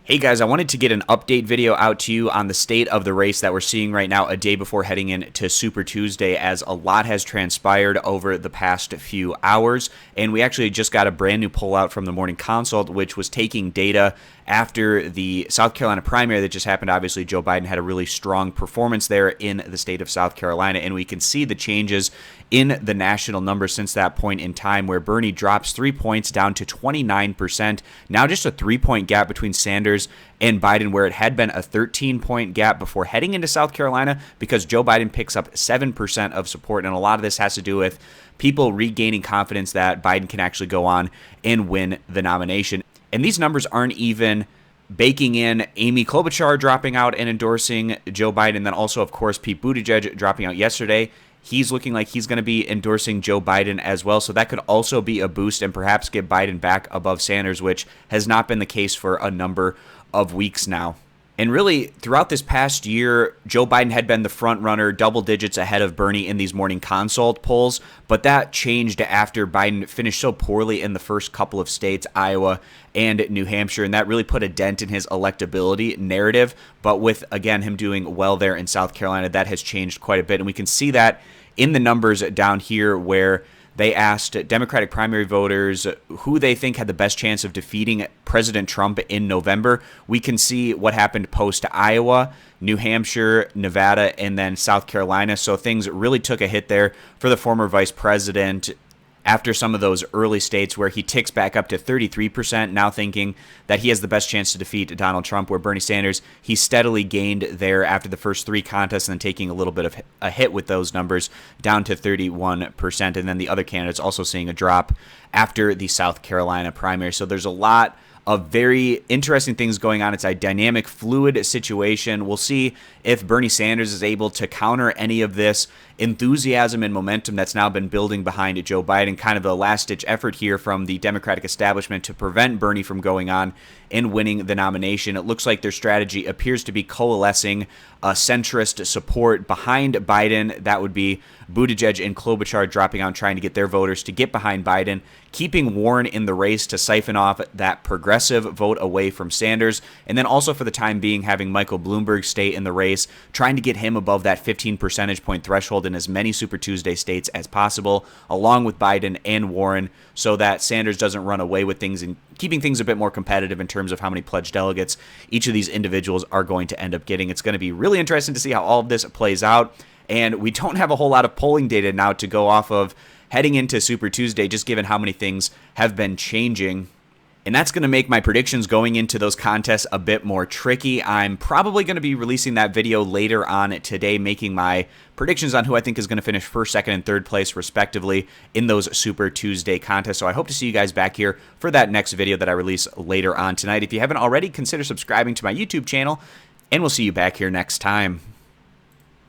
Hey guys, I wanted to get an update video out to you on the state of the race that we're seeing right now a day before heading into Super Tuesday, as a lot has transpired over the past few hours. And we actually just got a brand new poll out from the Morning Consult, which was taking data after the South Carolina primary that just happened. Obviously, Joe Biden had a really strong performance there in the state of South Carolina, and we can see the changes in the national numbers since that point in time, where Bernie drops 3 points down to 29%. Now just a 3-point gap between Sanders and Biden, where it had been a 13-point gap before heading into South Carolina, because Joe Biden picks up 7% of support. And a lot of this has to do with people regaining confidence that Biden can actually go on and win the nomination. And these numbers aren't even baking in Amy Klobuchar dropping out and endorsing Joe Biden. And then also, of course, Pete Buttigieg dropping out yesterday. He's looking like he's going to be endorsing Joe Biden as well. So that could also be a boost and perhaps get Biden back above Sanders, which has not been the case for a number of weeks now. And really, throughout this past year, Joe Biden had been the front runner, double digits ahead of Bernie in these Morning Consult polls. But that changed after Biden finished so poorly in the first couple of states, Iowa and New Hampshire. And that really put a dent in his electability narrative. But with, again, him doing well there in South Carolina, that has changed quite a bit. And we can see that in the numbers down here, where they asked Democratic primary voters who they think had the best chance of defeating President Trump in November. We can see what happened post Iowa, New Hampshire, Nevada, and then South Carolina. So things really took a hit there for the former vice president after some of those early states, where he ticks back up to 33%, now thinking that he has the best chance to defeat Donald Trump, where Bernie Sanders, he steadily gained there after the first three contests and then taking a little bit of a hit with those numbers down to 31%. And then the other candidates also seeing a drop after the South Carolina primary. So there's a lot of very interesting things going on. It's a dynamic, fluid situation. We'll see if Bernie Sanders is able to counter any of this enthusiasm and momentum that's now been building behind Joe Biden. Kind of the last-ditch effort here from the Democratic establishment to prevent Bernie from going on and winning the nomination. It looks like their strategy appears to be coalescing a centrist support behind Biden. That would be Buttigieg and Klobuchar dropping out and trying to get their voters to get behind Biden, keeping Warren in the race to siphon off that progressive vote away from Sanders, and then also for the time being having Michael Bloomberg stay in the race, trying to get him above that 15 percentage point threshold in as many Super Tuesday states as possible, along with Biden and Warren, so that Sanders doesn't run away with things, and keeping things a bit more competitive in terms of how many pledged delegates each of these individuals are going to end up getting. It's going to be really interesting to see how all of this plays out. And we don't have a whole lot of polling data now to go off of heading into Super Tuesday, just given how many things have been changing. And that's going to make my predictions going into those contests a bit more tricky. I'm probably going to be releasing that video later on today, making my predictions on who I think is going to finish first, second, and third place, respectively, in those Super Tuesday contests. So I hope to see you guys back here for that next video that I release later on tonight. If you haven't already, consider subscribing to my YouTube channel, and we'll see you back here next time.